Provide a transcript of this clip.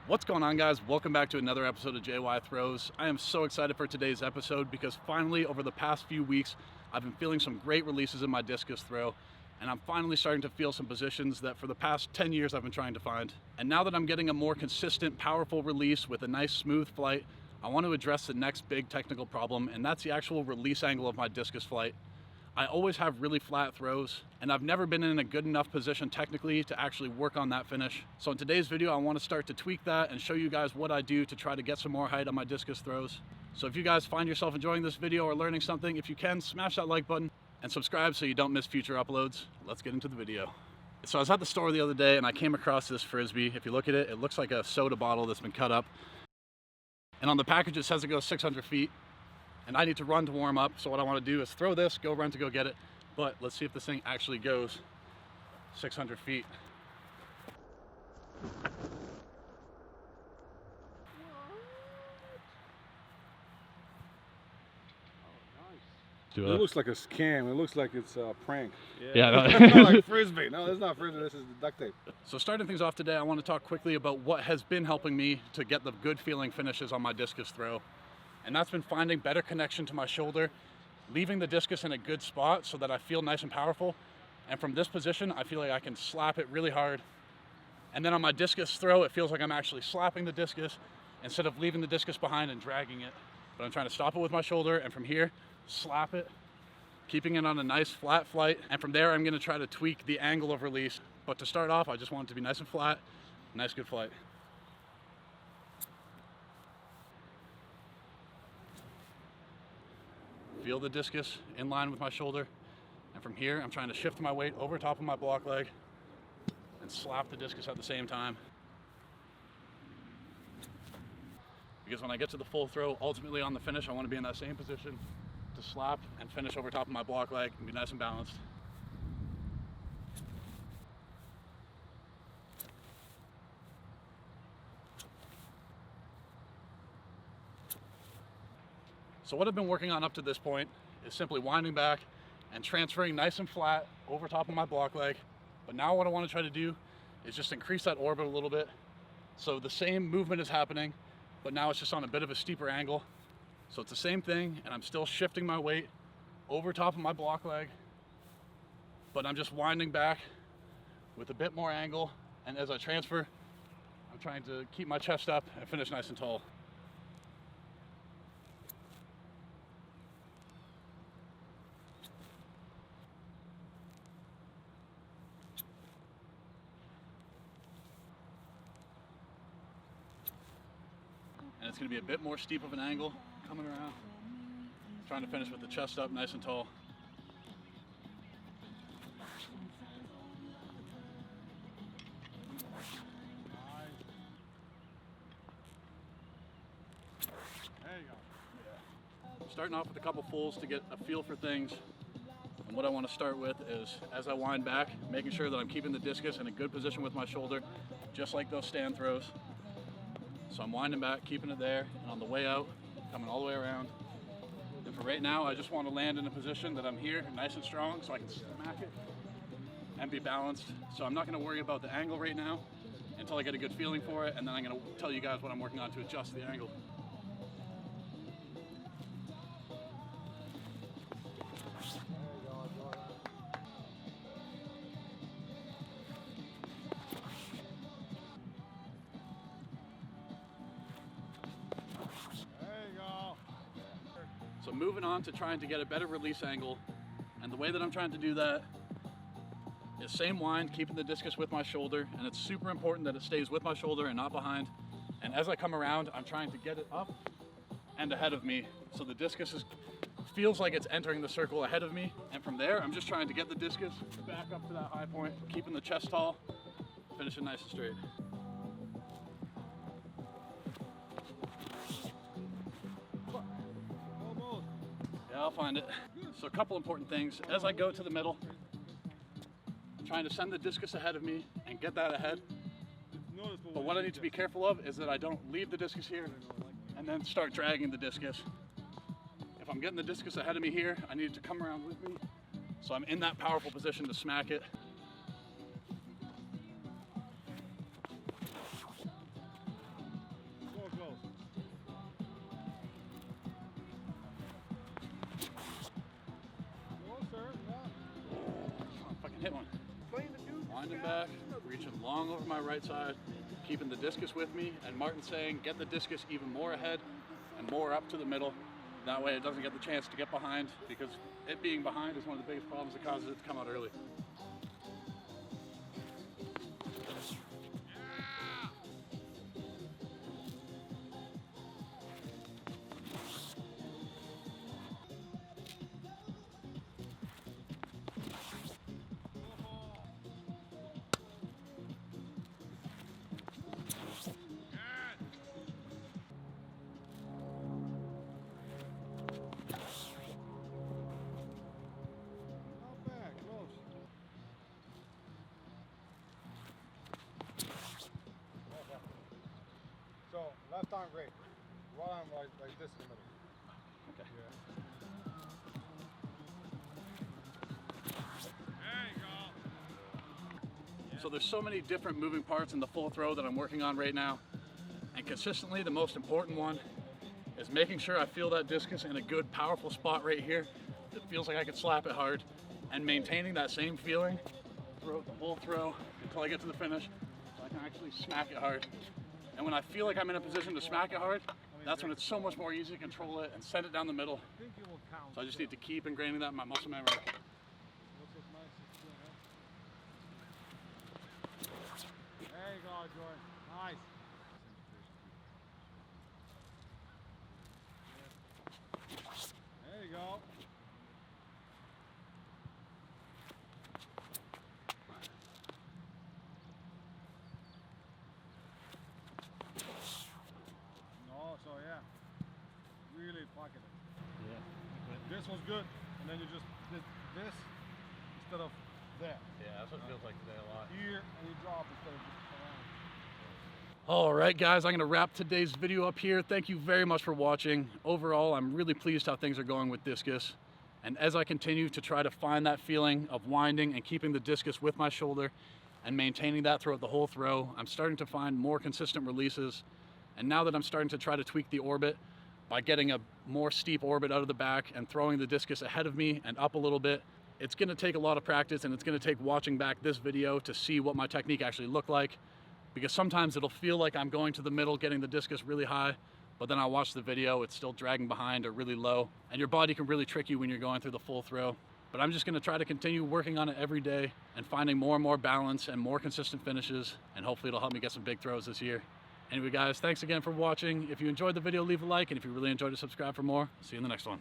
What's going on, guys? Welcome back to another episode of JY Throws. I am so excited for today's episode because finally, over the past few weeks, I've been feeling some great releases in my discus throw, and I'm finally starting to feel some positions that for the past 10 years I've been trying to find. And now that I'm getting a more consistent, powerful release with a nice smooth flight, I want to address the next big technical problem, and that's the actual release angle of my discus flight. I always have really flat throws, and I've never been in a good enough position technically to actually work on that finish. So in today's video, I want to start to tweak that and show you guys what I do to try to get some more height on my discus throws. So if you guys find yourself enjoying this video or learning something, if you can, smash that like button and subscribe so you don't miss future uploads. Let's get into the video. So I was at the store the other day and I came across this Frisbee. If you look at it, it looks like a soda bottle that's been cut up. And on the package, it says it goes 600 feet. And I need to run to warm up, so what I want to do is throw this, go run to go get it. But let's see if this thing actually goes 600 feet. It looks like a scam. It looks like it's a prank. Yeah. It's not like Frisbee. No, it's not Frisbee. This is the duct tape. So starting things off today, I want to talk quickly about what has been helping me to get the good feeling finishes on my discus throw. And that's been finding better connection to my shoulder, leaving the discus in a good spot so that I feel nice and powerful. And from this position, I feel like I can slap it really hard. And then on my discus throw, it feels like I'm actually slapping the discus instead of leaving the discus behind and dragging it. But I'm trying to stop it with my shoulder, and from here, slap it, keeping it on a nice flat flight. And from there, I'm gonna try to tweak the angle of release. But to start off, I just want it to be nice and flat, nice good flight. Feel the discus in line with my shoulder, and from here I'm trying to shift my weight over top of my block leg and slap the discus at the same time. Because when I get to the full throw, ultimately on the finish, I want to be in that same position to slap and finish over top of my block leg and be nice and balanced. So what I've been working on up to this point is simply winding back and transferring nice and flat over top of my block leg. But now what I want to try to do is just increase that orbit a little bit. So the same movement is happening, but now it's just on a bit of a steeper angle. So it's the same thing, and I'm still shifting my weight over top of my block leg, but I'm just winding back with a bit more angle. And as I transfer, I'm trying to keep my chest up and finish nice and tall. And it's going to be a bit more steep of an angle coming around. Trying to finish with the chest up nice and tall. There you go. Starting off with a couple fulls to get a feel for things. And what I want to start with is, as I wind back, making sure that I'm keeping the discus in a good position with my shoulder, just like those stand throws. So I'm winding back, keeping it there, and on the way out, coming all the way around. And for right now, I just want to land in a position that I'm here, nice and strong, so I can smack it and be balanced. So I'm not going to worry about the angle right now until I get a good feeling for it, and then I'm going to tell you guys what I'm working on to adjust the angle. So moving on to trying to get a better release angle, and the way that I'm trying to do that is same wind, keeping the discus with my shoulder, and it's super important that it stays with my shoulder and not behind. And as I come around, I'm trying to get it up and ahead of me, so the discus feels like it's entering the circle ahead of me. And from there, I'm just trying to get the discus back up to that high point, keeping the chest tall, finishing nice and straight. I'll find it. So a couple important things. As I go to the middle, I'm trying to send the discus ahead of me and get that ahead. But what I need to be careful of is that I don't leave the discus here and then start dragging the discus. If I'm getting the discus ahead of me here, I need it to come around with me. So I'm in that powerful position to smack it. stepping back, reaching long over my right side, keeping the discus with me, and Martin's saying get the discus even more ahead and more up to the middle. That way it doesn't get the chance to get behind, because it being behind is one of the biggest problems that causes it to come out early. So left arm great, right arm like this in the middle. Okay. Yeah. There you go. So there's so many different moving parts in the full throw that I'm working on right now. And consistently, the most important one is making sure I feel that discus in a good, powerful spot right here that feels like I can slap it hard, and maintaining that same feeling throughout the whole throw until I get to the finish, so I can actually smack it hard. And when I feel like I'm in a position to smack it hard, that's when it's so much more easy to control it and send it down the middle. So I just need to keep ingraining that in my muscle memory. There you go, Jordan. Nice. There you go. No, so yeah, really pocket it. Yeah. This was good, and then you just did this instead of there. Yeah, that's what it feels like today a lot. Here, and you drop instead of just around. All right, guys, I'm going to wrap today's video up here. Thank you very much for watching. Overall, I'm really pleased how things are going with discus. And as I continue to try to find that feeling of winding and keeping the discus with my shoulder and maintaining that throughout the whole throw, I'm starting to find more consistent releases. And now that I'm starting to try to tweak the orbit by getting a more steep orbit out of the back and throwing the discus ahead of me and up a little bit, it's going to take a lot of practice, and it's going to take watching back this video to see what my technique actually looked like. Because sometimes it'll feel like I'm going to the middle, getting the discus really high, but then I watch the video, it's still dragging behind or really low, and your body can really trick you when you're going through the full throw. But I'm just going to try to continue working on it every day and finding more and more balance and more consistent finishes, and hopefully it'll help me get some big throws this year. Anyway, guys, thanks again for watching. If you enjoyed the video, leave a like, and if you really enjoyed it, subscribe for more. See you in the next one.